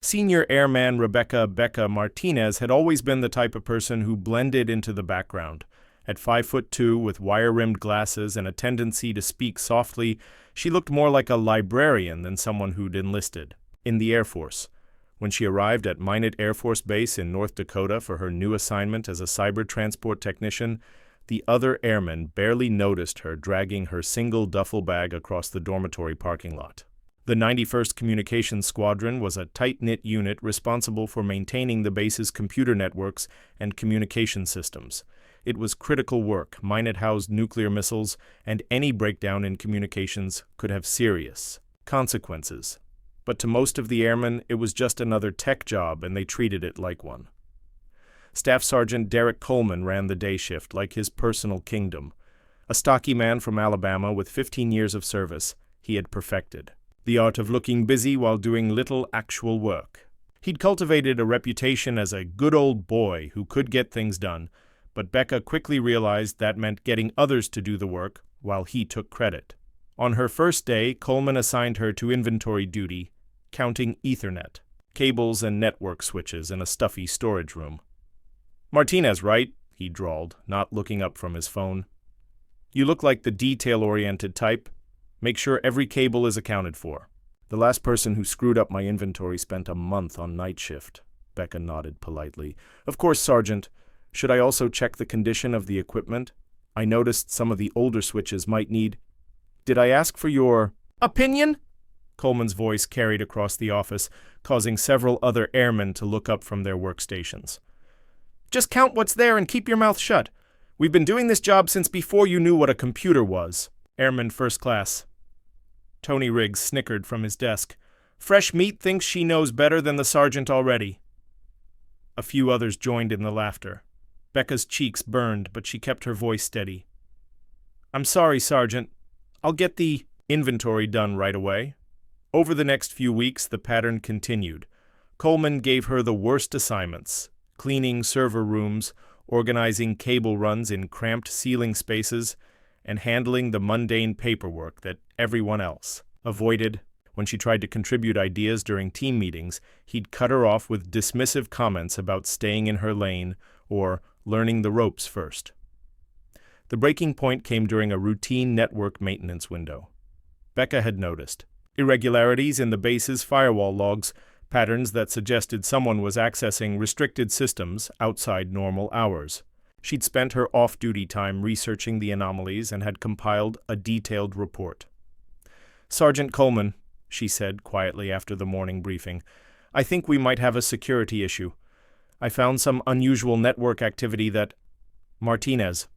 Senior Airman Rebecca "Becca" Martinez had always been the type of person who blended into the background. At 5'2", with wire-rimmed glasses and a tendency to speak softly, she looked more like a librarian than someone who'd enlisted in the Air Force. When she arrived at Minot Air Force Base in North Dakota for her new assignment as a cyber transport technician, the other airmen barely noticed her dragging her single duffel bag across the dormitory parking lot. The 91st Communications Squadron was a tight-knit unit responsible for maintaining the base's computer networks and communication systems. It was critical work. Minot housed nuclear missiles, and any breakdown in communications could have serious consequences. But to most of the airmen, it was just another tech job, and they treated it like one. Staff Sergeant Derek Coleman ran the day shift like his personal kingdom. A stocky man from Alabama with 15 years of service, he had perfected the art of looking busy while doing little actual work. He'd cultivated a reputation as a good old boy who could get things done, but Becca quickly realized that meant getting others to do the work while he took credit. On her first day, Coleman assigned her to inventory duty, counting Ethernet, cables and network switches in a stuffy storage room. "Martinez, right?" he drawled, not looking up from his phone. "You look like the detail-oriented type. Make sure every cable is accounted for." "The last person who screwed up my inventory spent a month on night shift," Becca nodded politely. "Of course, Sergeant. Should I also check the condition of the equipment? I noticed some of the older switches might need—" "Did I ask for your opinion?" Coleman's voice carried across the office, causing several other airmen to look up from their workstations. "Just count what's there and keep your mouth shut. We've been doing this job since before you knew what a computer was." Airman First Class Tony Riggs snickered from his desk. "Fresh meat thinks she knows better than the sergeant already." A few others joined in the laughter. Becca's cheeks burned, but she kept her voice steady. "I'm sorry, Sergeant. I'll get the inventory done right away." Over the next few weeks, the pattern continued. Coleman gave her the worst assignments: cleaning server rooms, organizing cable runs in cramped ceiling spaces, and handling the mundane paperwork that everyone else avoided. When she tried to contribute ideas during team meetings, he'd cut her off with dismissive comments about staying in her lane or learning the ropes first. The breaking point came during a routine network maintenance window. Becca had noticed irregularities in the base's firewall logs, patterns that suggested someone was accessing restricted systems outside normal hours. She'd spent her off-duty time researching the anomalies and had compiled a detailed report. "Sergeant Coleman," she said quietly after the morning briefing, "I think we might have a security issue. I found some unusual network activity that—" "Martinez."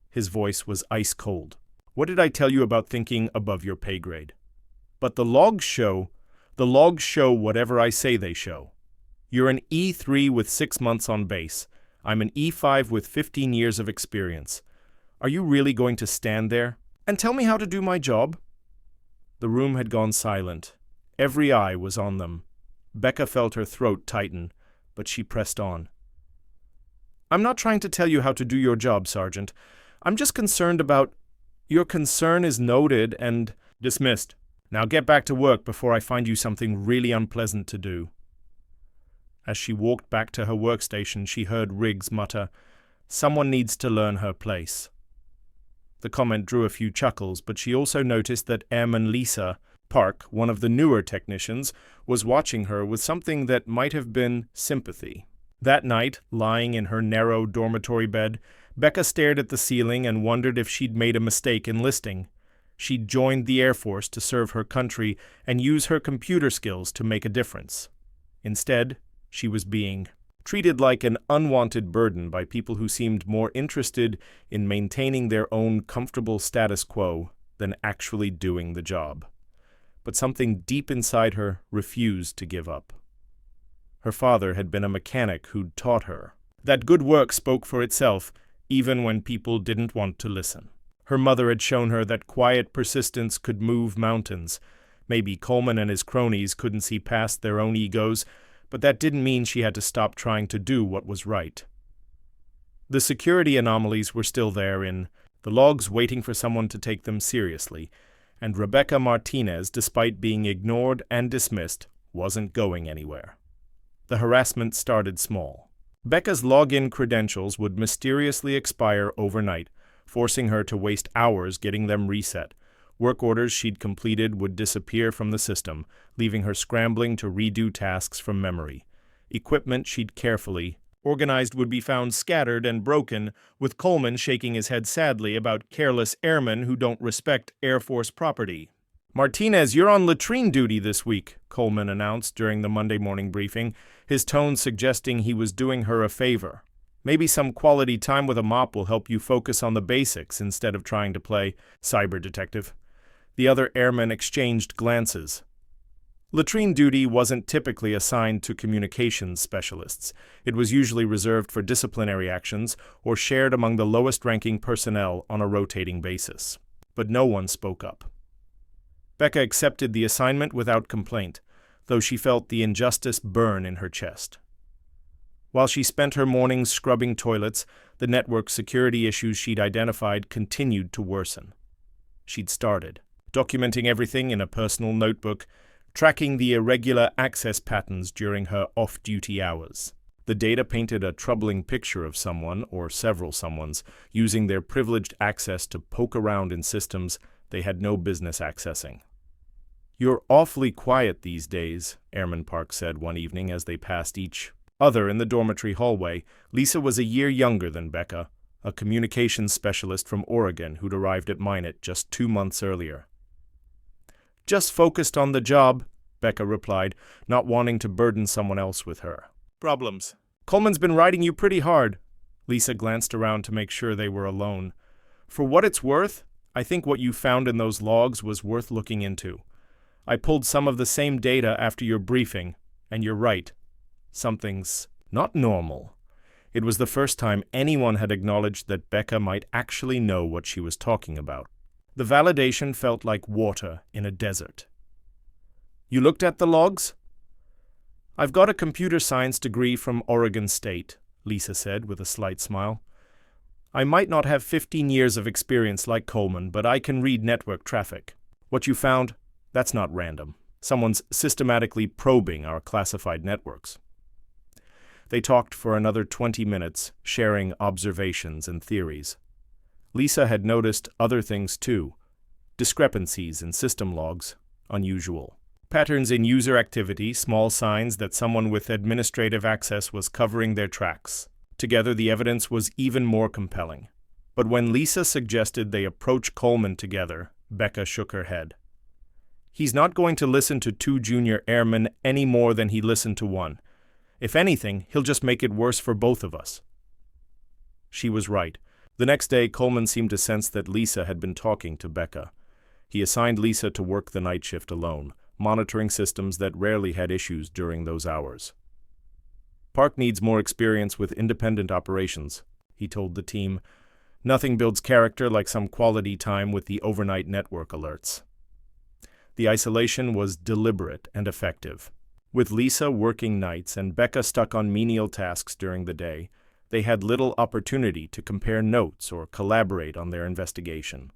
His voice was ice cold. "What did I tell you about thinking above your pay grade? But the logs show whatever I say they show. You're an E3 with 6 months on base. I'm an E5 with 15 years of experience. Are you really going to stand there and tell me how to do my job?" The room had gone silent. Every eye was on them. Becca felt her throat tighten, but she pressed on. "I'm not trying to tell you how to do your job, Sergeant. I'm just concerned about—" "Your concern is noted and—" "Dismissed. Now get back to work before I find you something really unpleasant to do." As she walked back to her workstation, she heard Riggs mutter, "Someone needs to learn her place." The comment drew a few chuckles, but she also noticed that Airman Lisa Park, one of the newer technicians, was watching her with something that might have been sympathy. That night, lying in her narrow dormitory bed, Becca stared at the ceiling and wondered if she'd made a mistake enlisting. She'd joined the Air Force to serve her country and use her computer skills to make a difference. Instead, she was being treated like an unwanted burden by people who seemed more interested in maintaining their own comfortable status quo than actually doing the job. But something deep inside her refused to give up. Her father had been a mechanic who'd taught her that good work spoke for itself, even when people didn't want to listen. Her mother had shown her that quiet persistence could move mountains. Maybe Coleman and his cronies couldn't see past their own egos, but that didn't mean she had to stop trying to do what was right. The security anomalies were still there in the logs, waiting for someone to take them seriously, and Rebecca Martinez, despite being ignored and dismissed, wasn't going anywhere. The harassment started small. Becca's login credentials would mysteriously expire overnight, forcing her to waste hours getting them reset. Work orders she'd completed would disappear from the system, leaving her scrambling to redo tasks from memory. Equipment she'd carefully organized would be found scattered and broken, with Coleman shaking his head sadly about careless airmen who don't respect Air Force property. "Martinez, you're on latrine duty this week," Coleman announced during the Monday morning briefing, his tone suggesting he was doing her a favor. "Maybe some quality time with a mop will help you focus on the basics instead of trying to play cyber detective." The other airmen exchanged glances. Latrine duty wasn't typically assigned to communications specialists. It was usually reserved for disciplinary actions or shared among the lowest-ranking personnel on a rotating basis. But no one spoke up. Becca accepted the assignment without complaint, though she felt the injustice burn in her chest. While she spent her mornings scrubbing toilets, the network security issues she'd identified continued to worsen. She'd started documenting everything in a personal notebook, tracking the irregular access patterns during her off-duty hours. The data painted a troubling picture of someone, or several someones, using their privileged access to poke around in systems they had no business accessing. "You're awfully quiet these days," Airman Park said one evening as they passed each other in the dormitory hallway. Lisa was a year younger than Becca, a communications specialist from Oregon who'd arrived at Minot just 2 months earlier. "Just focused on the job," Becca replied, not wanting to burden someone else with her problems. "Coleman's been riding you pretty hard." Lisa glanced around to make sure they were alone. "For what it's worth, I think what you found in those logs was worth looking into. I pulled some of the same data after your briefing, and you're right. Something's not normal." It was the first time anyone had acknowledged that Becca might actually know what she was talking about. The validation felt like water in a desert. "You looked at the logs?" "I've got a computer science degree from Oregon State," Lisa said with a slight smile. "I might not have 15 years of experience like Coleman, but I can read network traffic. What you found, that's not random. Someone's systematically probing our classified networks." They talked for another 20 minutes, sharing observations and theories. Lisa had noticed other things too. Discrepancies in system logs, unusual. Patterns in user activity, small signs that someone with administrative access was covering their tracks. Together, the evidence was even more compelling. But when Lisa suggested they approach Coleman together, Becca shook her head. "He's not going to listen to 2 junior airmen any more than he listened to 1. If anything, he'll just make it worse for both of us." She was right. The next day, Coleman seemed to sense that Lisa had been talking to Becca. He assigned Lisa to work the night shift alone, monitoring systems that rarely had issues during those hours. "Park needs more experience with independent operations," he told the team. "Nothing builds character like some quality time with the overnight network alerts." The isolation was deliberate and effective. With Lisa working nights and Becca stuck on menial tasks during the day, they had little opportunity to compare notes or collaborate on their investigation.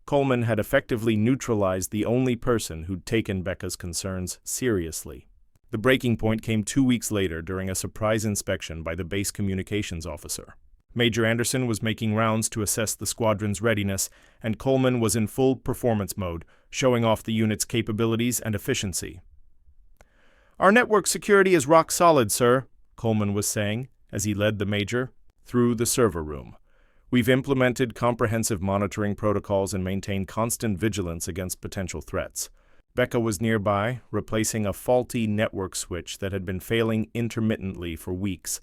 Coleman had effectively neutralized the only person who'd taken Becca's concerns seriously. The breaking point came 2 weeks later during a surprise inspection by the base communications officer. Major Anderson was making rounds to assess the squadron's readiness, and Coleman was in full performance mode, showing off the unit's capabilities and efficiency. "Our network security is rock solid, sir," Coleman was saying, as he led the major through the server room. "We've implemented comprehensive monitoring protocols and maintained constant vigilance against potential threats." Becca was nearby, replacing a faulty network switch that had been failing intermittently for weeks,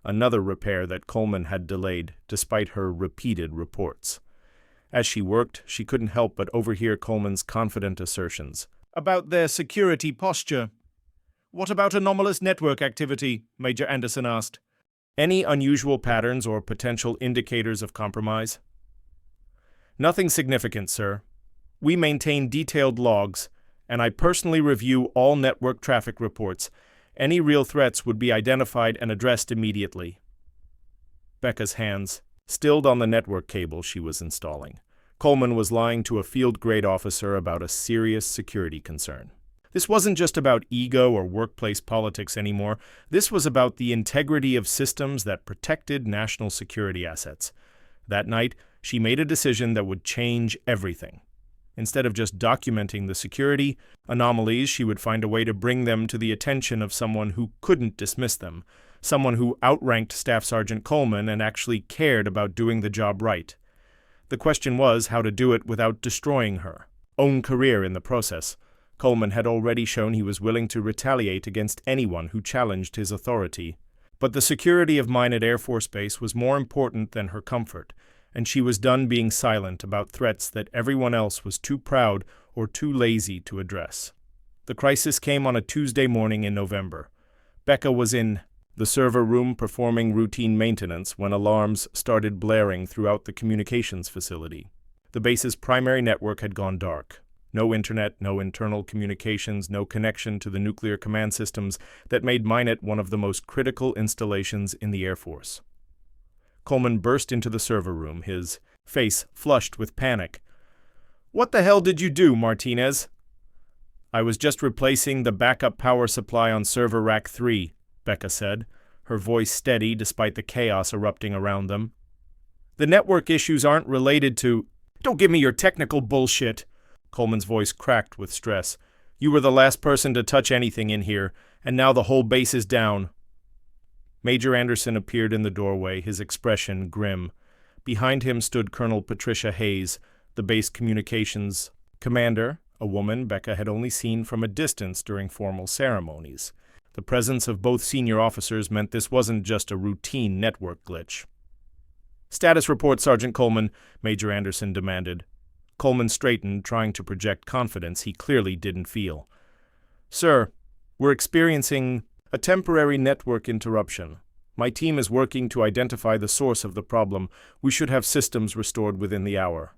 another repair that Coleman had delayed despite her repeated reports. As she worked, she couldn't help but overhear Coleman's confident assertions. "About their security posture." "What about anomalous network activity?" Major Anderson asked. "Any unusual patterns or potential indicators of compromise?" "Nothing significant, sir. We maintain detailed logs, and I personally review all network traffic reports. Any real threats would be identified and addressed immediately." Becca's hands stilled on the network cable she was installing. Coleman was lying to a field-grade officer about a serious security concern. This wasn't just about ego or workplace politics anymore. This was about the integrity of systems that protected national security assets. That night, she made a decision that would change everything. Instead of just documenting the security anomalies, she would find a way to bring them to the attention of someone who couldn't dismiss them, someone who outranked Staff Sergeant Coleman and actually cared about doing the job right. The question was how to do it without destroying her own career in the process. Coleman had already shown he was willing to retaliate against anyone who challenged his authority. But the security of Minot Air Force Base was more important than her comfort, and she was done being silent about threats that everyone else was too proud or too lazy to address. The crisis came on a Tuesday morning in November. Becca was in the server room performing routine maintenance when alarms started blaring throughout the communications facility. The base's primary network had gone dark. No internet, no internal communications, no connection to the nuclear command systems that made Minot one of the most critical installations in the Air Force. Coleman burst into the server room, his face flushed with panic. "What the hell did you do, Martinez?" "I was just replacing the backup power supply on server rack 3, Becca said, her voice steady despite the chaos erupting around them. "The network issues aren't related to—" "Don't give me your technical bullshit!" Coleman's voice cracked with stress. "You were the last person to touch anything in here, and now the whole base is down." Major Anderson appeared in the doorway, his expression grim. Behind him stood Colonel Patricia Hayes, the base communications commander, a woman Becca had only seen from a distance during formal ceremonies. The presence of both senior officers meant this wasn't just a routine network glitch. "Status report, Sergeant Coleman," Major Anderson demanded. Coleman straightened, trying to project confidence he clearly didn't feel. "Sir, we're experiencing a temporary network interruption. My team is working to identify the source of the problem. We should have systems restored within the hour."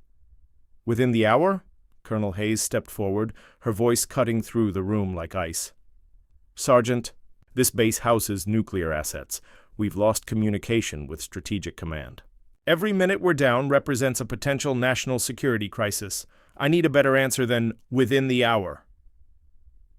"Within the hour?" Colonel Hayes stepped forward, her voice cutting through the room like ice. "Sergeant, this base houses nuclear assets. We've lost communication with Strategic Command. Every minute we're down represents a potential national security crisis. I need a better answer than within the hour."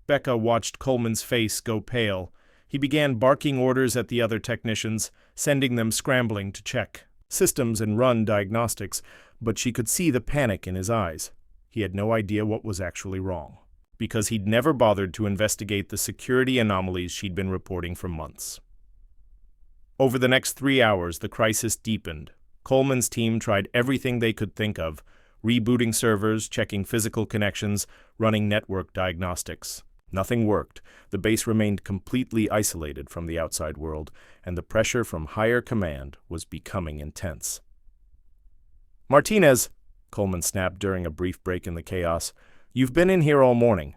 Becca watched Coleman's face go pale. He began barking orders at the other technicians, sending them scrambling to check systems and run diagnostics, but she could see the panic in his eyes. He had no idea what was actually wrong, because he'd never bothered to investigate the security anomalies she'd been reporting for months. Over the next 3 hours, the crisis deepened. Coleman's team tried everything they could think of, rebooting servers, checking physical connections, running network diagnostics. Nothing worked. The base remained completely isolated from the outside world, and the pressure from higher command was becoming intense. "Martinez," Coleman snapped during a brief break in the chaos, "you've been in here all morning.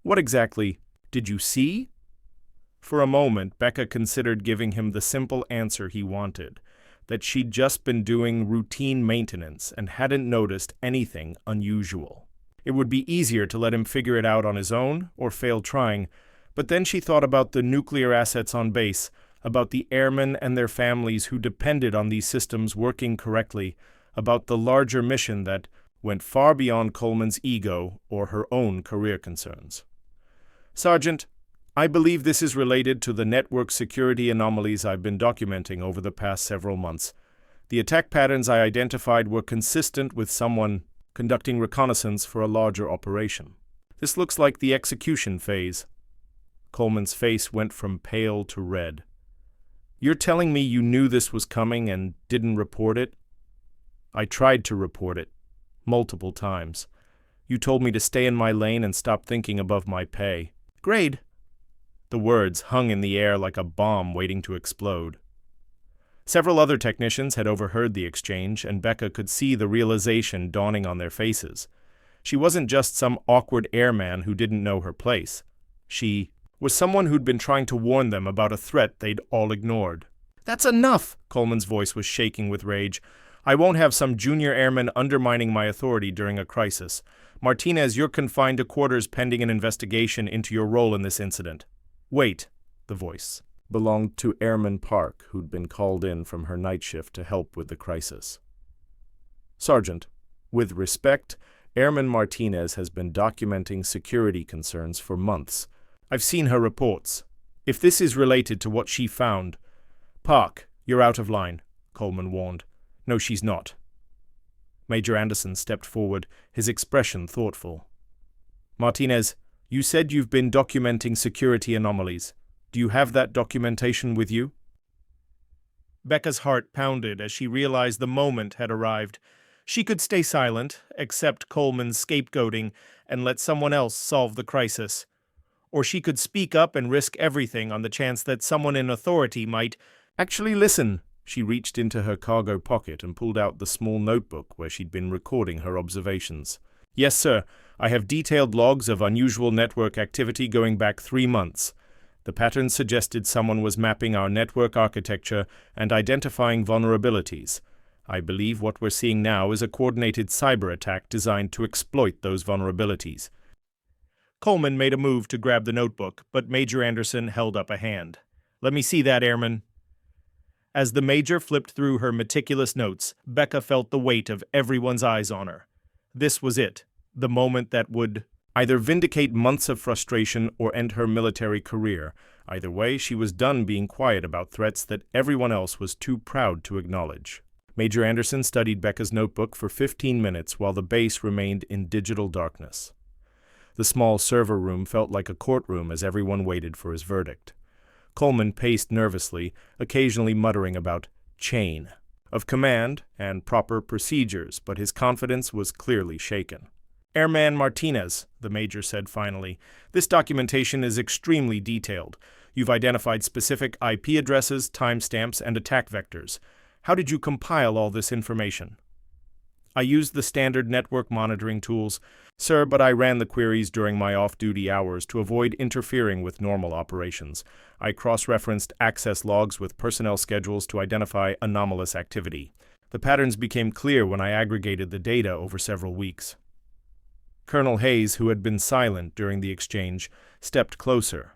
What exactly did you see?" For a moment, Becca considered giving him the simple answer he wanted, that she'd just been doing routine maintenance and hadn't noticed anything unusual. It would be easier to let him figure it out on his own or fail trying, but then she thought about the nuclear assets on base, about the airmen and their families who depended on these systems working correctly, about the larger mission that went far beyond Coleman's ego or her own career concerns. "Sergeant, I believe this is related to the network security anomalies I've been documenting over the past several months. The attack patterns I identified were consistent with someone conducting reconnaissance for a larger operation. This looks like the execution phase." Coleman's face went from pale to red. "You're telling me you knew this was coming and didn't report it?" "I tried to report it. Multiple times. You told me to stay in my lane and stop thinking above my pay." "Grade." The words hung in the air like a bomb waiting to explode. Several other technicians had overheard the exchange, and Becca could see the realization dawning on their faces. She wasn't just some awkward airman who didn't know her place. She was someone who'd been trying to warn them about a threat they'd all ignored. "That's enough!" Coleman's voice was shaking with rage. "I won't have some junior airman undermining my authority during a crisis. Martinez, you're confined to quarters pending an investigation into your role in this incident." "Wait," the voice belonged to Airman Park, who'd been called in from her night shift to help with the crisis. "Sergeant, with respect, Airman Martinez has been documenting security concerns for months. I've seen her reports. If this is related to what she found... Park, you're out of line, Coleman warned. No, she's not. Major Anderson stepped forward, his expression thoughtful. Martinez, you said you've been documenting security anomalies. Do you have that documentation with you? Becca's heart pounded as she realized the moment had arrived. She could stay silent, accept Coleman's scapegoating, and let someone else solve the crisis. Or she could speak up and risk everything on the chance that someone in authority might... Actually, listen. She reached into her cargo pocket and pulled out the small notebook where she'd been recording her observations. Yes, sir. I have detailed logs of unusual network activity going back 3 months. The pattern suggested someone was mapping our network architecture and identifying vulnerabilities. I believe what we're seeing now is a coordinated cyber attack designed to exploit those vulnerabilities. Coleman made a move to grab the notebook, but Major Anderson held up a hand. Let me see that, Airman. As the Major flipped through her meticulous notes, Becca felt the weight of everyone's eyes on her. This was it, the moment that would either vindicate months of frustration or end her military career. Either way, she was done being quiet about threats that everyone else was too proud to acknowledge. Major Anderson studied Becca's notebook for 15 minutes while the base remained in digital darkness. The small server room felt like a courtroom as everyone waited for his verdict. Coleman paced nervously, occasionally muttering about chain of command and proper procedures, but his confidence was clearly shaken. Airman Martinez, the Major said finally, this documentation is extremely detailed. You've identified specific IP addresses, timestamps, and attack vectors. How did you compile all this information? I used the standard network monitoring tools, sir, but I ran the queries during my off-duty hours to avoid interfering with normal operations. I cross-referenced access logs with personnel schedules to identify anomalous activity. The patterns became clear when I aggregated the data over several weeks. Colonel Hayes, who had been silent during the exchange, stepped closer.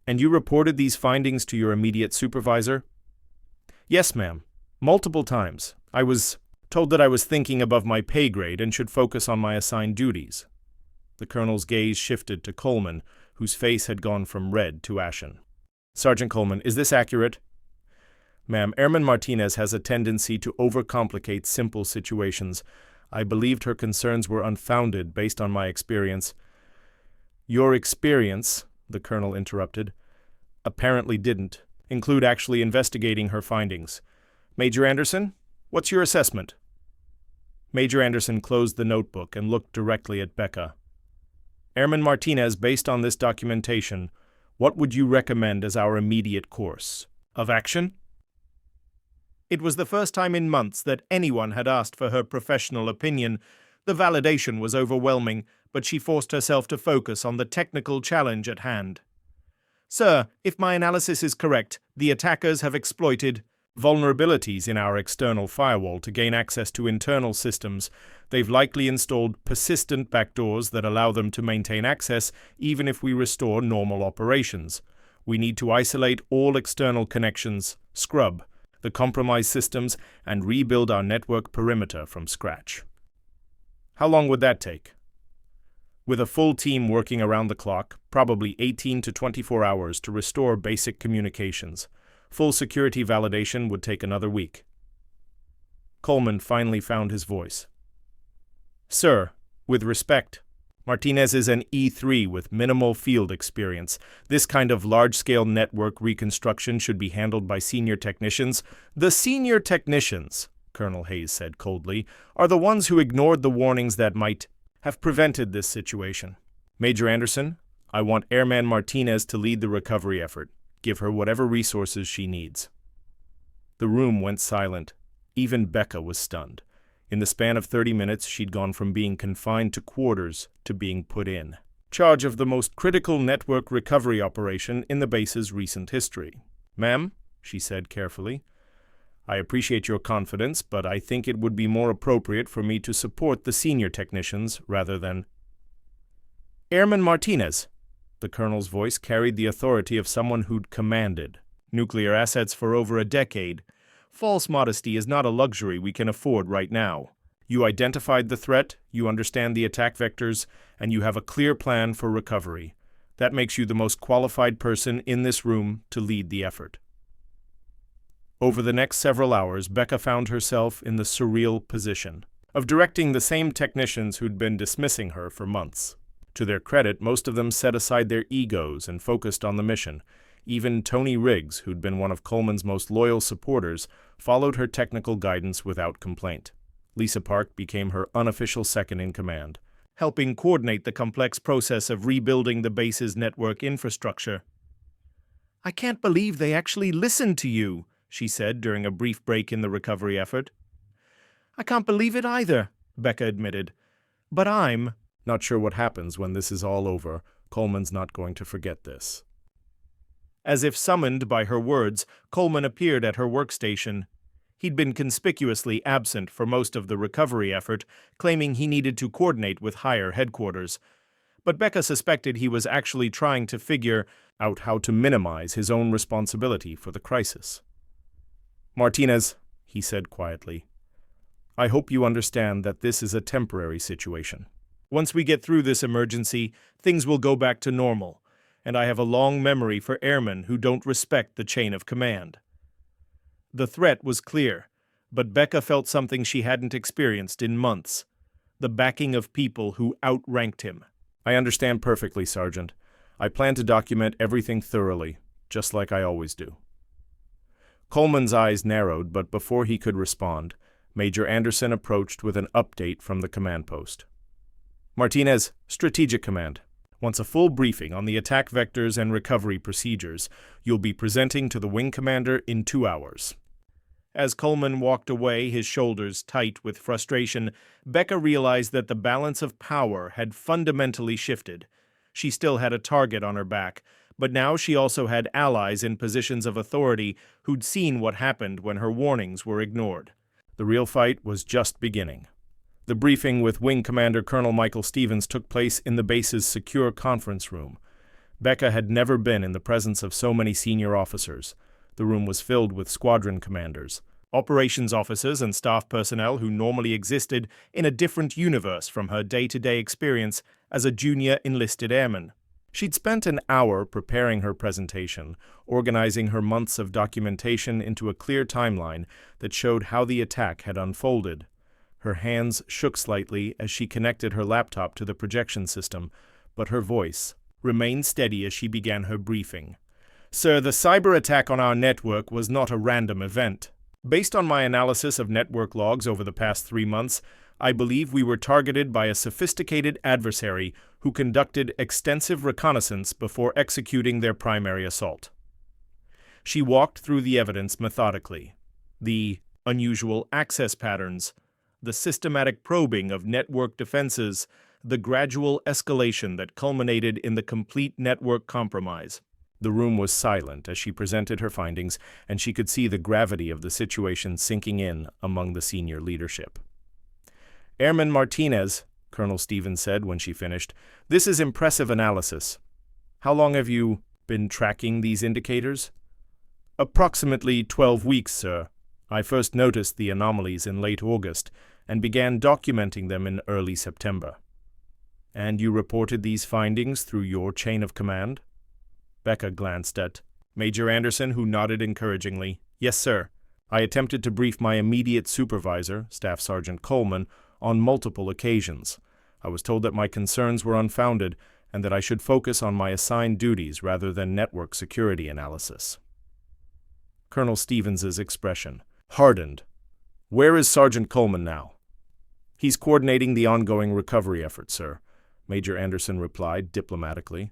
And you reported these findings to your immediate supervisor? Yes, ma'am. Multiple times. I was told that I was thinking above my pay grade and should focus on my assigned duties. The colonel's gaze shifted to Coleman, whose face had gone from red to ashen. Sergeant Coleman, is this accurate? Ma'am, Airman Martinez has a tendency to overcomplicate simple situations. I believed her concerns were unfounded based on my experience. Your experience, the colonel interrupted, apparently didn't include actually investigating her findings. Major Anderson, what's your assessment? Major Anderson closed the notebook and looked directly at Becca. Airman Martinez, based on this documentation, what would you recommend as our immediate course of action? It was the first time in months that anyone had asked for her professional opinion. The validation was overwhelming, but she forced herself to focus on the technical challenge at hand. Sir, if my analysis is correct, the attackers have exploited vulnerabilities in our external firewall to gain access to internal systems. They've likely installed persistent backdoors that allow them to maintain access even if we restore normal operations. We need to isolate all external connections, scrub the compromised systems, and rebuild our network perimeter from scratch. How long would that take? With a full team working around the clock, probably 18 to 24 hours to restore basic communications. Full security validation would take another week. Coleman finally found his voice. Sir, with respect, Martinez is an E3 with minimal field experience. This kind of large-scale network reconstruction should be handled by senior technicians. The senior technicians, Colonel Hayes said coldly, are the ones who ignored the warnings that might have prevented this situation. Major Anderson, I want Airman Martinez to lead the recovery effort. Give her whatever resources she needs. The room went silent. Even Becca was stunned. In the span of 30 minutes, she'd gone from being confined to quarters to being put in charge of the most critical network recovery operation in the base's recent history. Ma'am, she said carefully, I appreciate your confidence, but I think it would be more appropriate for me to support the senior technicians rather than... Airman Martinez. The colonel's voice carried the authority of someone who'd commanded nuclear assets for over a decade. False modesty is not a luxury we can afford right now. You identified the threat, you understand the attack vectors, and you have a clear plan for recovery. That makes you the most qualified person in this room to lead the effort. Over the next several hours, Becca found herself in the surreal position of directing the same technicians who'd been dismissing her for months. To their credit, most of them set aside their egos and focused on the mission. Even Tony Riggs, who'd been one of Coleman's most loyal supporters, followed her technical guidance without complaint. Lisa Park became her unofficial second-in-command, helping coordinate the complex process of rebuilding the base's network infrastructure. "I can't believe they actually listened to you," she said during a brief break in the recovery effort. "I can't believe it either," Becca admitted. "But I'm not sure what happens when this is all over. Coleman's not going to forget this." As if summoned by her words, Coleman appeared at her workstation. He'd been conspicuously absent for most of the recovery effort, claiming he needed to coordinate with higher headquarters. But Becca suspected he was actually trying to figure out how to minimize his own responsibility for the crisis. "Martinez," he said quietly, "I hope you understand that this is a temporary situation. Once we get through this emergency, things will go back to normal, and I have a long memory for airmen who don't respect the chain of command." The threat was clear, but Becca felt something she hadn't experienced in months: the backing of people who outranked him. "I understand perfectly, Sergeant. I plan to document everything thoroughly, just like I always do." Coleman's eyes narrowed, but before he could respond, Major Anderson approached with an update from the command post. "Martinez, Strategic Command. Once a full briefing on the attack vectors and recovery procedures, you'll be presenting to the wing commander in 2 hours." As Coleman walked away, his shoulders tight with frustration, Becca realized that the balance of power had fundamentally shifted. She still had a target on her back, but now she also had allies in positions of authority who'd seen what happened when her warnings were ignored. The real fight was just beginning. The briefing with Wing Commander Colonel Michael Stevens took place in the base's secure conference room. Becca had never been in the presence of so many senior officers. The room was filled with squadron commanders, operations officers, and staff personnel who normally existed in a different universe from her day-to-day experience as a junior enlisted airman. She'd spent an hour preparing her presentation, organizing her months of documentation into a clear timeline that showed how the attack had unfolded. Her hands shook slightly as she connected her laptop to the projection system, but her voice remained steady as she began her briefing. "Sir, the cyber attack on our network was not a random event. Based on my analysis of network logs over the past 3 months, I believe we were targeted by a sophisticated adversary who conducted extensive reconnaissance before executing their primary assault." She walked through the evidence methodically. The unusual access patterns, the systematic probing of network defenses, the gradual escalation that culminated in the complete network compromise. The room was silent as she presented her findings, and she could see the gravity of the situation sinking in among the senior leadership. "Airman Martinez," Colonel Stevens said when she finished, "this is impressive analysis. How long have you been tracking these indicators?" "Approximately 12 weeks, sir. I first noticed the anomalies in late August and began documenting them in early September." "And you reported these findings through your chain of command?" Becca glanced at Major Anderson, who nodded encouragingly. "Yes, sir. I attempted to brief my immediate supervisor, Staff Sergeant Coleman, on multiple occasions. I was told that my concerns were unfounded and that I should focus on my assigned duties rather than network security analysis." Colonel Stevens's expression hardened. "Where is Sergeant Coleman now?" "He's coordinating the ongoing recovery effort, sir," Major Anderson replied diplomatically.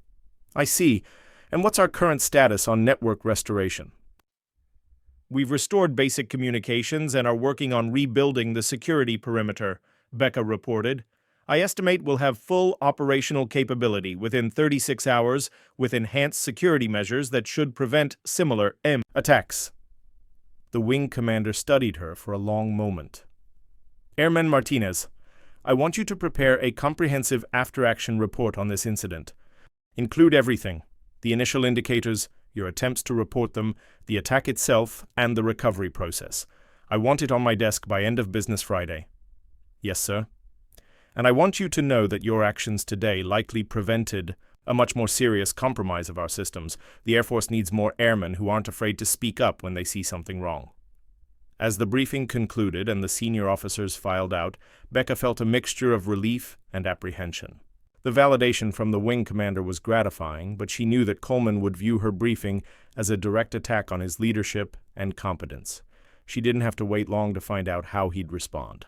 "I see. And what's our current status on network restoration?" "We've restored basic communications and are working on rebuilding the security perimeter," Becca reported. "I estimate we'll have full operational capability within 36 hours with enhanced security measures that should prevent similar attacks." The wing commander studied her for a long moment. "Airman Martinez, I want you to prepare a comprehensive after-action report on this incident. Include everything: the initial indicators, your attempts to report them, the attack itself, and the recovery process. I want it on my desk by end of business Friday." Yes, sir. And I want you to know that your actions today likely prevented a much more serious compromise of our systems. The Air Force needs more airmen who aren't afraid to speak up when they see something wrong. As the briefing concluded and the senior officers filed out, Becca felt a mixture of relief and apprehension. The validation from the wing commander was gratifying, but she knew that Coleman would view her briefing as a direct attack on his leadership and competence. She didn't have to wait long to find out how he'd respond.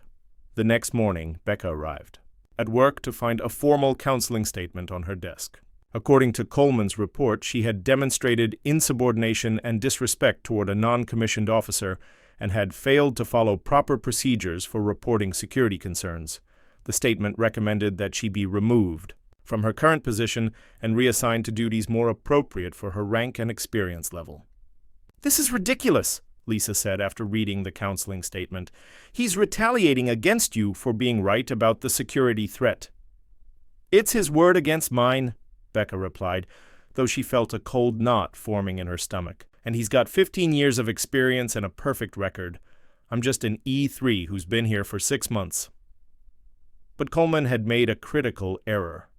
The next morning, Becca arrived at work to find a formal counseling statement on her desk. According to Coleman's report, she had demonstrated insubordination and disrespect toward a non-commissioned officer and had failed to follow proper procedures for reporting security concerns. The statement recommended that she be removed from her current position and reassigned to duties more appropriate for her rank and experience level. "This is ridiculous," Lisa said after reading the counseling statement. "He's retaliating against you for being right about the security threat." "It's his word against mine," Becca replied, though she felt a cold knot forming in her stomach. "And he's got 15 years of experience and a perfect record. I'm just an E3 who's been here for 6 months. But Coleman had made a critical error.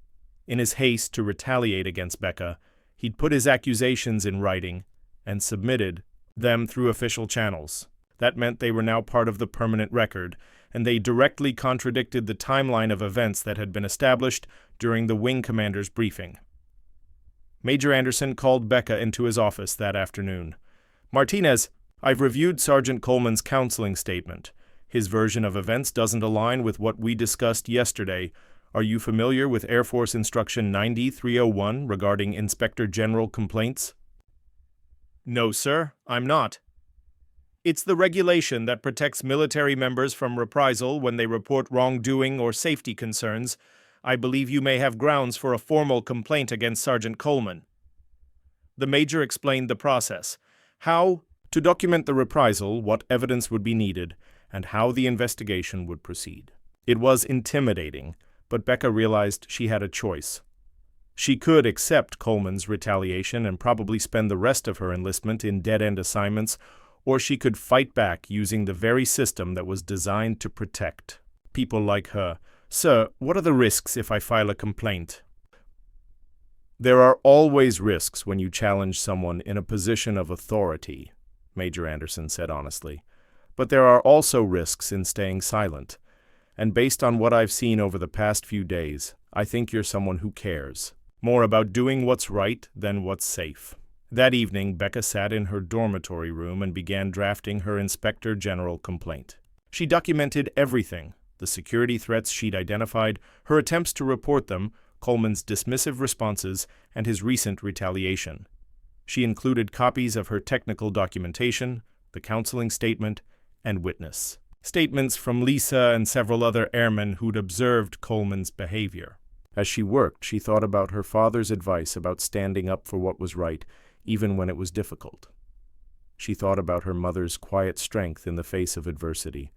In his haste to retaliate against Becca, he'd put his accusations in writing and submitted them through official channels. That meant they were now part of the permanent record, and they directly contradicted the timeline of events that had been established during the wing commander's briefing. Major Anderson called Becca into his office that afternoon. "Martinez, I've reviewed Sergeant Coleman's counseling statement. His version of events doesn't align with what we discussed yesterday. Are you familiar with Air Force Instruction 90-301 regarding Inspector General complaints?" "No, sir, I'm not. It's the regulation that protects military members from reprisal when they report wrongdoing or safety concerns. I believe you may have grounds for a formal complaint against Sergeant Coleman." The major explained the process, how to document the reprisal, what evidence would be needed, and how the investigation would proceed. It was intimidating, but Becca realized she had a choice. She could accept Coleman's retaliation and probably spend the rest of her enlistment in dead-end assignments, or she could fight back using the very system that was designed to protect people like her. "Sir, what are the risks if I file a complaint?" "There are always risks when you challenge someone in a position of authority," Major Anderson said honestly. "But there are also risks in staying silent. And based on what I've seen over the past few days, I think you're someone who cares more about doing what's right than what's safe." That evening, Becca sat in her dormitory room and began drafting her Inspector General complaint. She documented everything: the security threats she'd identified, her attempts to report them, Coleman's dismissive responses, and his recent retaliation. She included copies of her technical documentation, the counseling statement, and witness statements from Lisa and several other airmen who'd observed Coleman's behavior. As she worked, she thought about her father's advice about standing up for what was right, even when it was difficult. She thought about her mother's quiet strength in the face of adversity,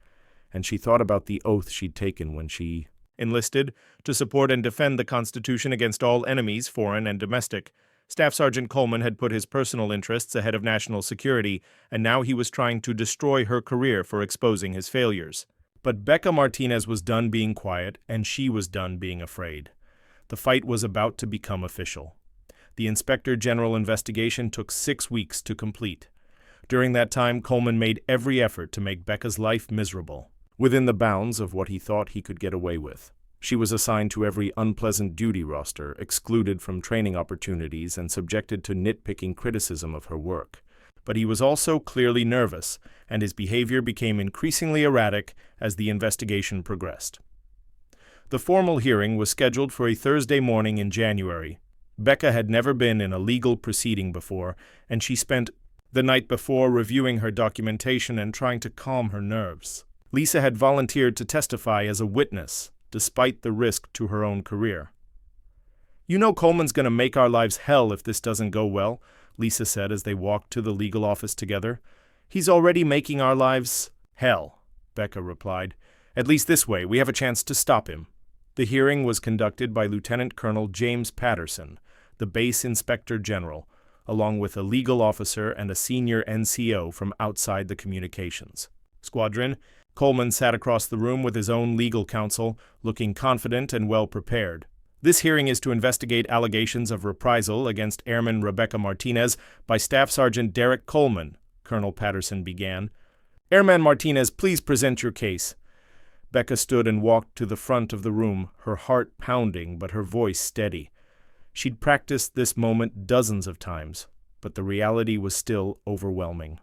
and she thought about the oath she'd taken when she enlisted to support and defend the Constitution against all enemies, foreign and domestic. Staff Sergeant Coleman had put his personal interests ahead of national security, and now he was trying to destroy her career for exposing his failures. But Becca Martinez was done being quiet, and she was done being afraid. The fight was about to become official. The Inspector General investigation took 6 weeks to complete. During that time, Coleman made every effort to make Becca's life miserable, within the bounds of what he thought he could get away with. She was assigned to every unpleasant duty roster, excluded from training opportunities, and subjected to nitpicking criticism of her work. But he was also clearly nervous, and his behavior became increasingly erratic as the investigation progressed. The formal hearing was scheduled for a Thursday morning in January. Becca had never been in a legal proceeding before, and she spent the night before reviewing her documentation and trying to calm her nerves. Lisa had volunteered to testify as a witness, despite the risk to her own career. "You know Coleman's going to make our lives hell if this doesn't go well," Lisa said as they walked to the legal office together. "He's already making our lives hell," Becca replied. "At least this way, we have a chance to stop him." The hearing was conducted by Lieutenant Colonel James Patterson, the base Inspector General, along with a legal officer and a senior NCO from outside the communications squadron. Coleman sat across the room with his own legal counsel, looking confident and well-prepared. This hearing is to investigate allegations of reprisal against Airman Rebecca Martinez by Staff Sergeant Derek Coleman, Colonel Patterson began. Airman Martinez, please present your case. Becca stood and walked to the front of the room, her heart pounding but her voice steady. She'd practiced this moment dozens of times, but the reality was still overwhelming.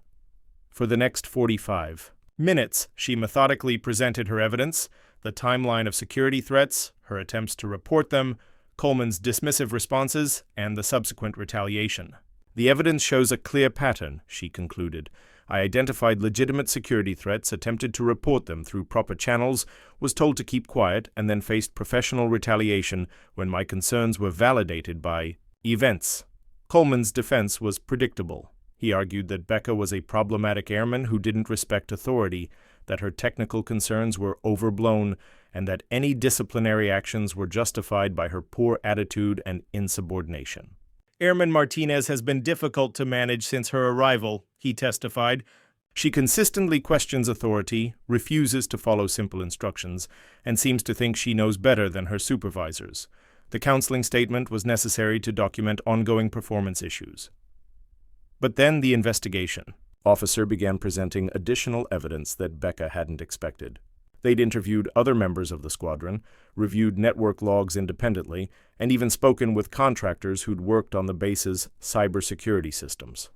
For the next 45 minutes, she methodically presented her evidence, the timeline of security threats, her attempts to report them, Coleman's dismissive responses, and the subsequent retaliation. The evidence shows a clear pattern, she concluded. I identified legitimate security threats, attempted to report them through proper channels, was told to keep quiet, and then faced professional retaliation when my concerns were validated by events. Coleman's defense was predictable. He argued that Becca was a problematic airman who didn't respect authority, that her technical concerns were overblown, and that any disciplinary actions were justified by her poor attitude and insubordination. Airman Martinez has been difficult to manage since her arrival, he testified. She consistently questions authority, refuses to follow simple instructions, and seems to think she knows better than her supervisors. The counseling statement was necessary to document ongoing performance issues. But then the investigation. Officer began presenting additional evidence that Becca hadn't expected. They'd interviewed other members of the squadron, reviewed network logs independently, and even spoken with contractors who'd worked on the base's cybersecurity systems.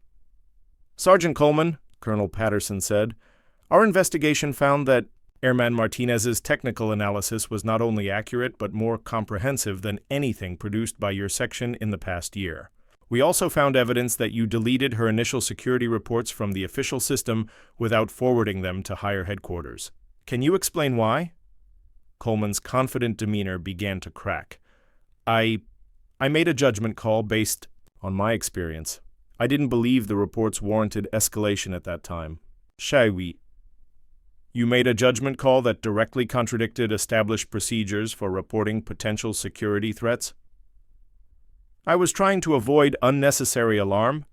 Sergeant Coleman, Colonel Patterson said, our investigation found that Airman Martinez's technical analysis was not only accurate but more comprehensive than anything produced by your section in the past year. We also found evidence that you deleted her initial security reports from the official system without forwarding them to higher headquarters. Can you explain why? Coleman's confident demeanor began to crack. I made a judgment call based on my experience. I didn't believe the reports warranted escalation at that time. Oui. You made a judgment call that directly contradicted established procedures for reporting potential security threats? I was trying to avoid unnecessary alarm.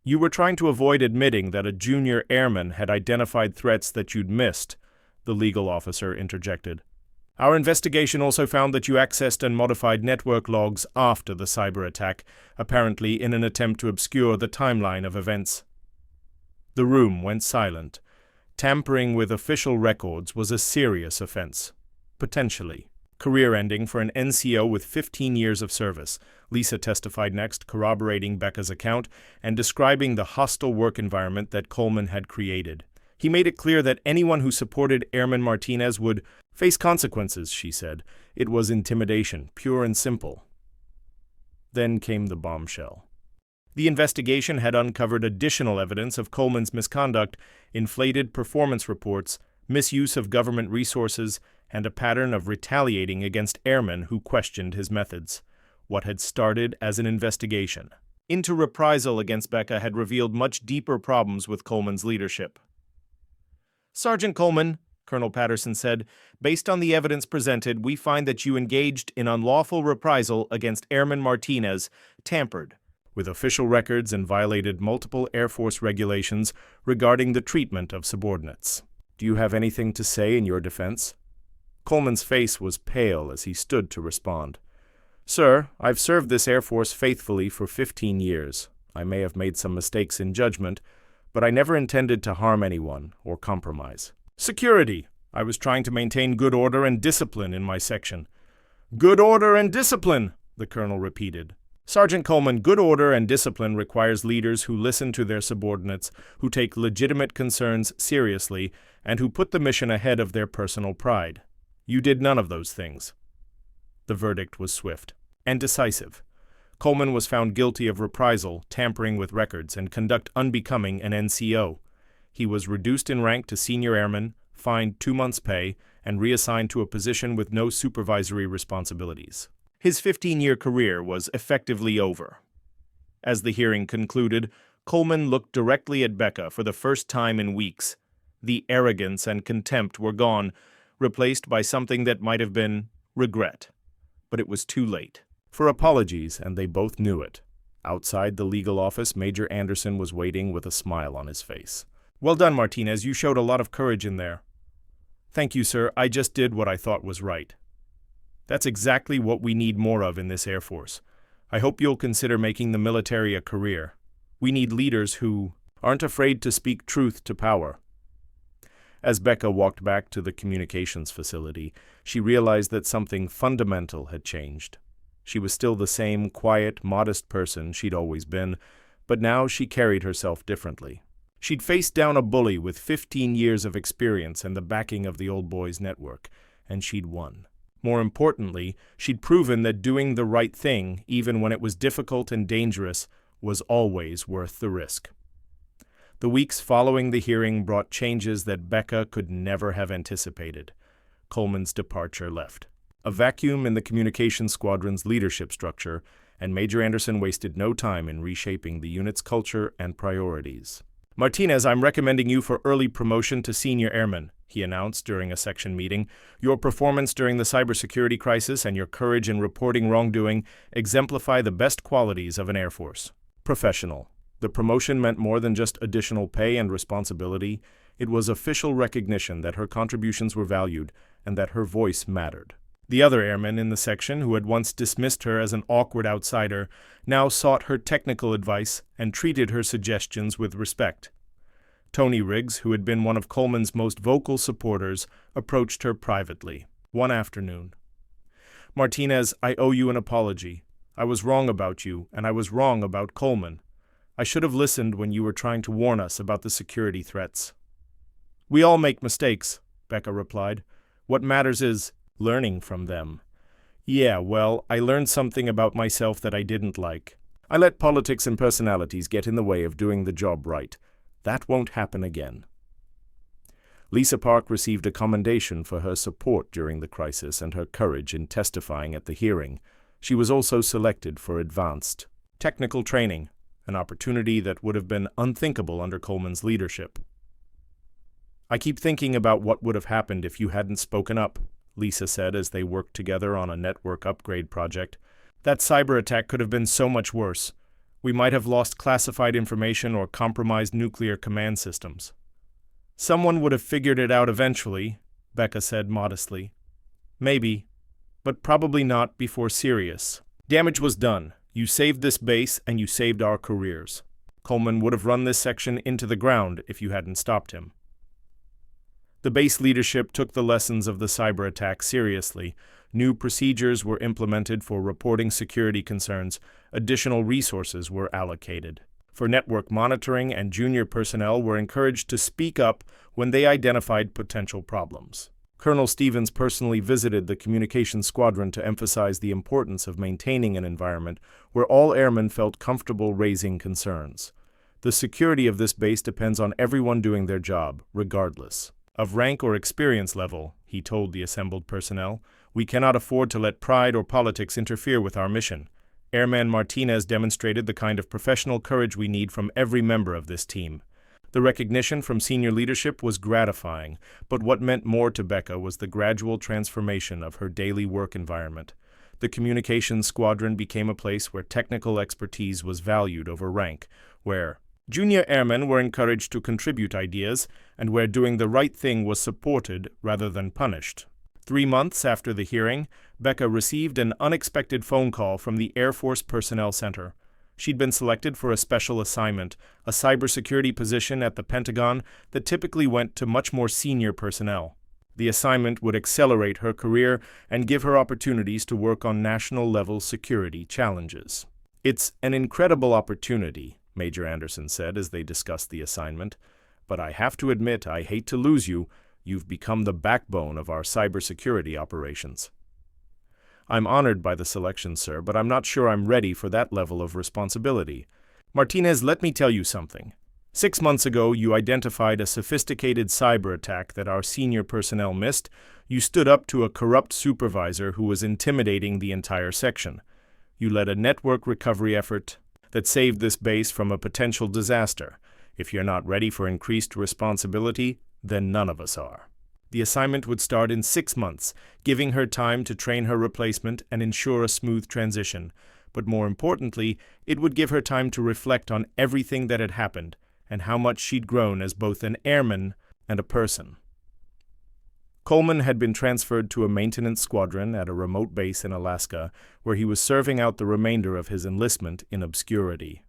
You were trying to avoid admitting that a junior airman had identified threats that you'd missed, the legal officer interjected. Our investigation also found that you accessed and modified network logs after the cyber attack, apparently in an attempt to obscure the timeline of events. The room went silent. Tampering with official records was a serious offense. Potentially. Career-ending for an NCO with 15 years of service, Lisa testified next, corroborating Becca's account and describing the hostile work environment that Coleman had created. He made it clear that anyone who supported Airman Martinez would face consequences, she said. It was intimidation, pure and simple. Then came the bombshell. The investigation had uncovered additional evidence of Coleman's misconduct, inflated performance reports, misuse of government resources, and a pattern of retaliating against airmen who questioned his methods. What had started as an investigation into reprisal against Becca had revealed much deeper problems with Coleman's leadership. Sergeant Coleman, Colonel Patterson said, based on the evidence presented, we find that you engaged in unlawful reprisal against Airman Martinez, tampered with official records, and violated multiple Air Force regulations regarding the treatment of subordinates. Do you have anything to say in your defense? Coleman's face was pale as he stood to respond. Sir, I've served this Air Force faithfully for 15 years. I may have made some mistakes in judgment, but I never intended to harm anyone or compromise. Security! I was trying to maintain good order and discipline in my section. Good order and discipline, the colonel repeated. Sergeant Coleman, good order and discipline requires leaders who listen to their subordinates, who take legitimate concerns seriously, and who put the mission ahead of their personal pride. You did none of those things. The verdict was swift and decisive. Coleman was found guilty of reprisal, tampering with records, and conduct unbecoming an NCO. He was reduced in rank to senior airman, fined 2 months' pay, and reassigned to a position with no supervisory responsibilities. His 15-year career was effectively over. As the hearing concluded, Coleman looked directly at Becca for the first time in weeks. The arrogance and contempt were gone, replaced by something that might have been regret. But it was too late for apologies, and they both knew it. Outside the legal office, Major Anderson was waiting with a smile on his face. Well done, Martinez. You showed a lot of courage in there. "Thank you, sir. I just did what I thought was right." "That's exactly what we need more of in this Air Force. I hope you'll consider making the military a career. We need leaders who aren't afraid to speak truth to power." As Becca walked back to the communications facility, she realized that something fundamental had changed. She was still the same quiet, modest person she'd always been, but now she carried herself differently. She'd faced down a bully with 15 years of experience and the backing of the Old Boys Network, and she'd won. More importantly, she'd proven that doing the right thing, even when it was difficult and dangerous, was always worth the risk. The weeks following the hearing brought changes that Becca could never have anticipated. Coleman's departure left a vacuum in the communications squadron's leadership structure, and Major Anderson wasted no time in reshaping the unit's culture and priorities. "Martinez, I'm recommending you for early promotion to senior airman," he announced during a section meeting. "Your performance during the cybersecurity crisis and your courage in reporting wrongdoing exemplify the best qualities of an Air Force. Professional." The promotion meant more than just additional pay and responsibility. It was official recognition that her contributions were valued and that her voice mattered. The other airmen in the section, who had once dismissed her as an awkward outsider, now sought her technical advice and treated her suggestions with respect. Tony Riggs, who had been one of Coleman's most vocal supporters, approached her privately one afternoon. "Martinez, I owe you an apology. I was wrong about you, and I was wrong about Coleman. I should have listened when you were trying to warn us about the security threats." "We all make mistakes," Becca replied. "What matters is learning from them." "Yeah, well, I learned something about myself that I didn't like. I let politics and personalities get in the way of doing the job right. That won't happen again." Lisa Park received a commendation for her support during the crisis and her courage in testifying at the hearing. She was also selected for advanced technical training, an opportunity that would have been unthinkable under Coleman's leadership. "I keep thinking about what would have happened if you hadn't spoken up," Lisa said as they worked together on a network upgrade project. "That cyber attack could have been so much worse. We might have lost classified information or compromised nuclear command systems." "Someone would have figured it out eventually," Becca said modestly. "Maybe, but probably not before Sirius. Damage was done. You saved this base, and you saved our careers. Coleman would have run this section into the ground if you hadn't stopped him." The base leadership took the lessons of the cyber attack seriously. New procedures were implemented for reporting security concerns. Additional resources were allocated for network monitoring, and junior personnel were encouraged to speak up when they identified potential problems. Colonel Stevens personally visited the communications squadron to emphasize the importance of maintaining an environment where all airmen felt comfortable raising concerns. "The security of this base depends on everyone doing their job, regardless of rank or experience level," he told the assembled personnel. "We cannot afford to let pride or politics interfere with our mission." Airman Martinez demonstrated the kind of professional courage we need from every member of this team. The recognition from senior leadership was gratifying, but what meant more to Becca was the gradual transformation of her daily work environment. The communications squadron became a place where technical expertise was valued over rank, where junior airmen were encouraged to contribute ideas, and where doing the right thing was supported rather than punished. 3 months after the hearing, Becca received an unexpected phone call from the Air Force Personnel Center. She'd been selected for a special assignment, a cybersecurity position at the Pentagon that typically went to much more senior personnel. The assignment would accelerate her career and give her opportunities to work on national-level security challenges. "It's an incredible opportunity," Major Anderson said as they discussed the assignment. "But I have to admit, I hate to lose you. You've become the backbone of our cybersecurity operations." "I'm honored by the selection, sir, but I'm not sure I'm ready for that level of responsibility." "Martinez, let me tell you something. 6 months ago, you identified a sophisticated cyber attack that our senior personnel missed. You stood up to a corrupt supervisor who was intimidating the entire section. You led a network recovery effort that saved this base from a potential disaster. If you're not ready for increased responsibility, then none of us are." The assignment would start in 6 months, giving her time to train her replacement and ensure a smooth transition. But more importantly, it would give her time to reflect on everything that had happened and how much she'd grown as both an airman and a person. Coleman had been transferred to a maintenance squadron at a remote base in Alaska, where he was serving out the remainder of his enlistment in obscurity.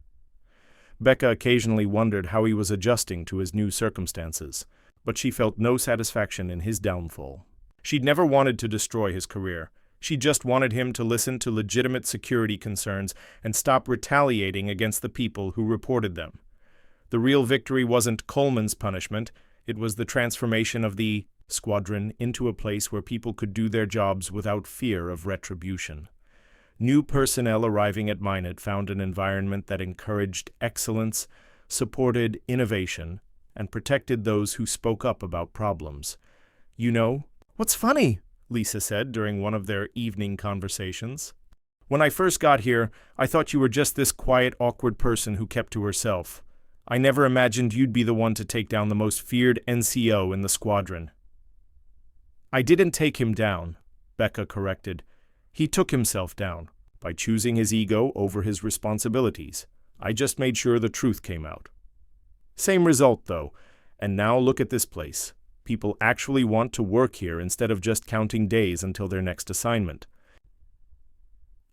Becca occasionally wondered how he was adjusting to his new circumstances, but she felt no satisfaction in his downfall. She'd never wanted to destroy his career. She just wanted him to listen to legitimate security concerns and stop retaliating against the people who reported them. The real victory wasn't Coleman's punishment, it was the transformation of the squadron into a place where people could do their jobs without fear of retribution. New personnel arriving at Minot found an environment that encouraged excellence, supported innovation, and protected those who spoke up about problems. "You know, what's funny?" Lisa said during one of their evening conversations. "When I first got here, I thought you were just this quiet, awkward person who kept to herself. I never imagined you'd be the one to take down the most feared NCO in the squadron." "I didn't take him down," Becca corrected. "He took himself down, by choosing his ego over his responsibilities. I just made sure the truth came out." Same result, though, and now look at this place. People actually want to work here instead of just counting days until their next assignment.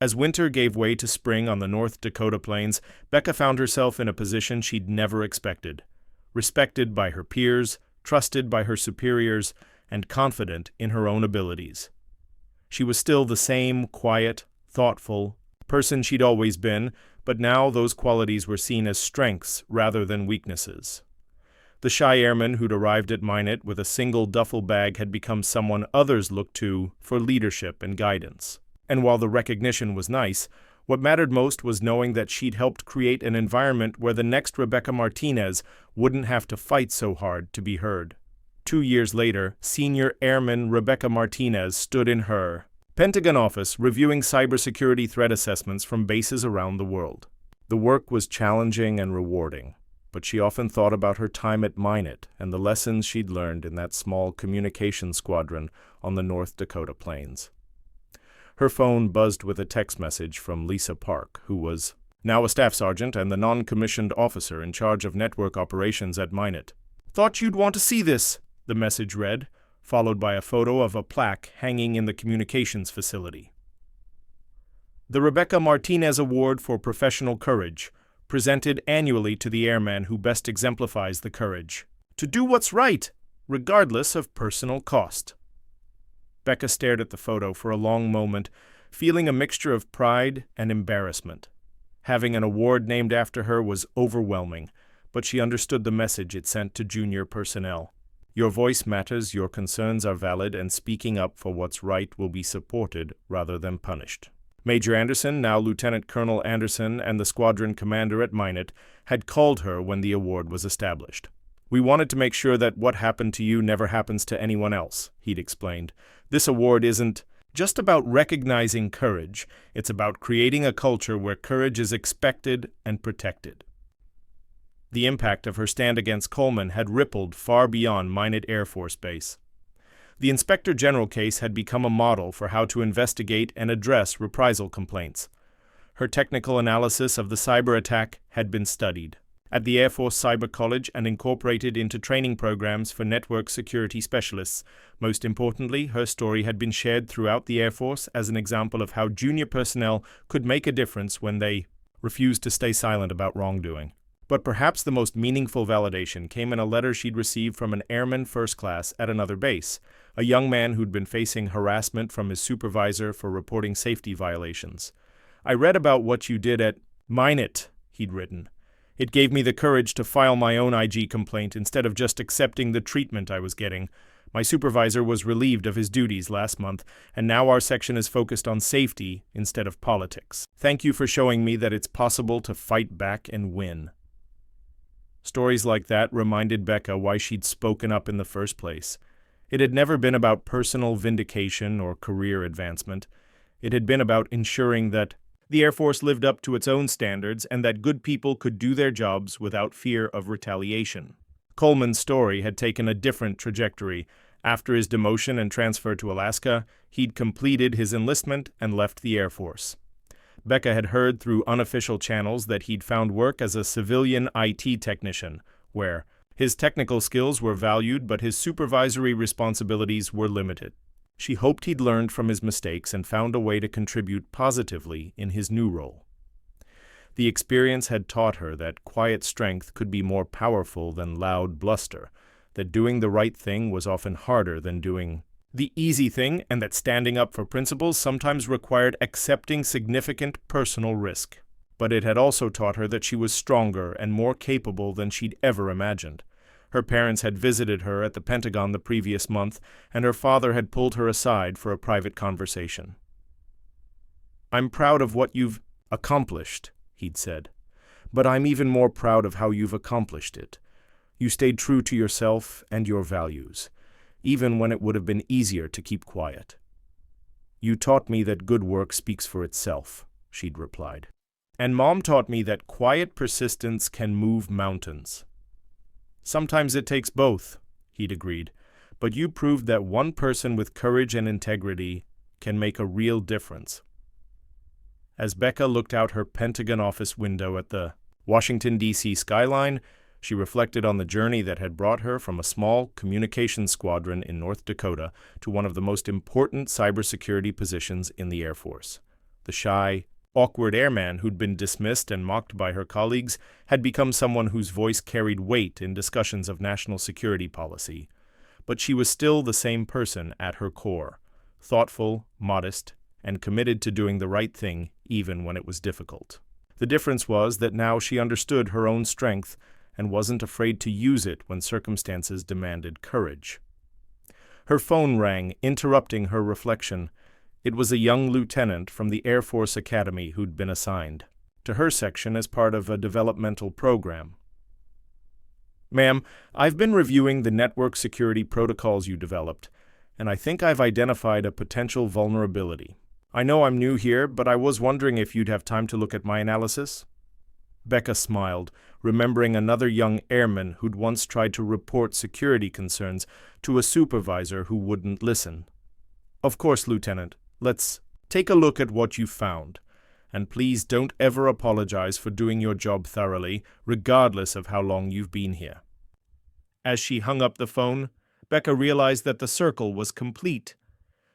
As winter gave way to spring on the North Dakota plains, Becca found herself in a position she'd never expected. Respected by her peers, trusted by her superiors, and confident in her own abilities. She was still the same quiet, thoughtful person she'd always been, but now those qualities were seen as strengths rather than weaknesses. The shy airman who'd arrived at Minot with a single duffel bag had become someone others looked to for leadership and guidance. And while the recognition was nice, what mattered most was knowing that she'd helped create an environment where the next Rebecca Martinez wouldn't have to fight so hard to be heard. 2 years later, Senior Airman Rebecca Martinez stood in her Pentagon office reviewing cybersecurity threat assessments from bases around the world. The work was challenging and rewarding, but she often thought about her time at Minot and the lessons she'd learned in that small communications squadron on the North Dakota plains. Her phone buzzed with a text message from Lisa Park, who was now a staff sergeant and the non-commissioned officer in charge of network operations at Minot. "Thought you'd want to see this," the message read, followed by a photo of a plaque hanging in the communications facility. The Rebecca Martinez Award for Professional Courage, presented annually to the airman who best exemplifies the courage to do what's right, regardless of personal cost. Becca stared at the photo for a long moment, feeling a mixture of pride and embarrassment. Having an award named after her was overwhelming, but she understood the message it sent to junior personnel. Your voice matters, your concerns are valid, and speaking up for what's right will be supported rather than punished. Major Anderson, now Lieutenant Colonel Anderson, and the squadron commander at Minot had called her when the award was established. "We wanted to make sure that what happened to you never happens to anyone else," he'd explained. "This award isn't just about recognizing courage, it's about creating a culture where courage is expected and protected." The impact of her stand against Coleman had rippled far beyond Minot Air Force Base. The Inspector General case had become a model for how to investigate and address reprisal complaints. Her technical analysis of the cyber attack had been studied at the Air Force Cyber College and incorporated into training programs for network security specialists. Most importantly, her story had been shared throughout the Air Force as an example of how junior personnel could make a difference when they refused to stay silent about wrongdoing. But perhaps the most meaningful validation came in a letter she'd received from an airman first class at another base, a young man who'd been facing harassment from his supervisor for reporting safety violations. "I read about what you did at Minot," he'd written. "It gave me the courage to file my own IG complaint instead of just accepting the treatment I was getting. My supervisor was relieved of his duties last month, and now our section is focused on safety instead of politics. Thank you for showing me that it's possible to fight back and win." Stories like that reminded Becca why she'd spoken up in the first place. It had never been about personal vindication or career advancement. It had been about ensuring that the Air Force lived up to its own standards and that good people could do their jobs without fear of retaliation. Coleman's story had taken a different trajectory. After his demotion and transfer to Alaska, he'd completed his enlistment and left the Air Force. Becca had heard through unofficial channels that he'd found work as a civilian IT technician, where His technical skills were valued, but his supervisory responsibilities were limited. She hoped he'd learned from his mistakes and found a way to contribute positively in his new role. The experience had taught her that quiet strength could be more powerful than loud bluster, that doing the right thing was often harder than doing the easy thing, and that standing up for principles sometimes required accepting significant personal risk. But it had also taught her that she was stronger and more capable than she'd ever imagined. Her parents had visited her at the Pentagon the previous month, and her father had pulled her aside for a private conversation. "I'm proud of what you've accomplished," he'd said, "but I'm even more proud of how you've accomplished it. You stayed true to yourself and your values, even when it would have been easier to keep quiet." "You taught me that good work speaks for itself," she'd replied. "And Mom taught me that quiet persistence can move mountains." "Sometimes it takes both," he'd agreed, "but you proved that one person with courage and integrity can make a real difference." As Becca looked out her Pentagon office window at the Washington, D.C. skyline, she reflected on the journey that had brought her from a small communications squadron in North Dakota to one of the most important cybersecurity positions in the Air Force. The shy, awkward airman who'd been dismissed and mocked by her colleagues had become someone whose voice carried weight in discussions of national security policy. But she was still the same person at her core, thoughtful, modest, and committed to doing the right thing even when it was difficult. The difference was that now she understood her own strength and wasn't afraid to use it when circumstances demanded courage. Her phone rang, interrupting her reflection. It was a young lieutenant from the Air Force Academy who'd been assigned to her section as part of a developmental program. "Ma'am, I've been reviewing the network security protocols you developed, and I think I've identified a potential vulnerability. I know I'm new here, but I was wondering if you'd have time to look at my analysis." Becca smiled, remembering another young airman who'd once tried to report security concerns to a supervisor who wouldn't listen. "Of course, Lieutenant. Let's take a look at what you found. And please don't ever apologize for doing your job thoroughly, regardless of how long you've been here." As she hung up the phone, Becca realized that the circle was complete.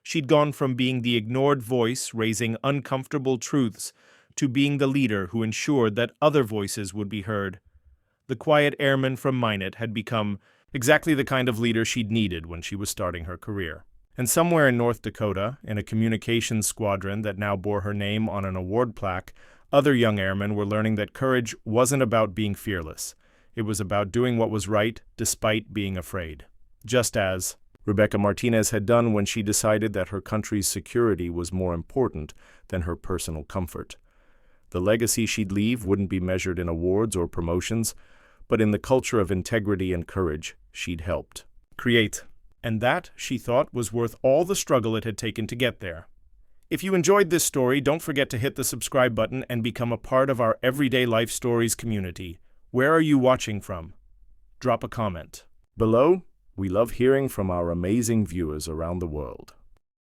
She'd gone from being the ignored voice raising uncomfortable truths to being the leader who ensured that other voices would be heard. The quiet airman from Minot had become exactly the kind of leader she'd needed when she was starting her career. And somewhere in North Dakota, in a communications squadron that now bore her name on an award plaque, other young airmen were learning that courage wasn't about being fearless. It was about doing what was right despite being afraid. Just as Rebecca Martinez had done when she decided that her country's security was more important than her personal comfort. The legacy she'd leave wouldn't be measured in awards or promotions, but in the culture of integrity and courage she'd helped create. And that, she thought, was worth all the struggle it had taken to get there. If you enjoyed this story, don't forget to hit the subscribe button and become a part of our Everyday Life Stories community. Where are you watching from? Drop a comment below. We love hearing from our amazing viewers around the world.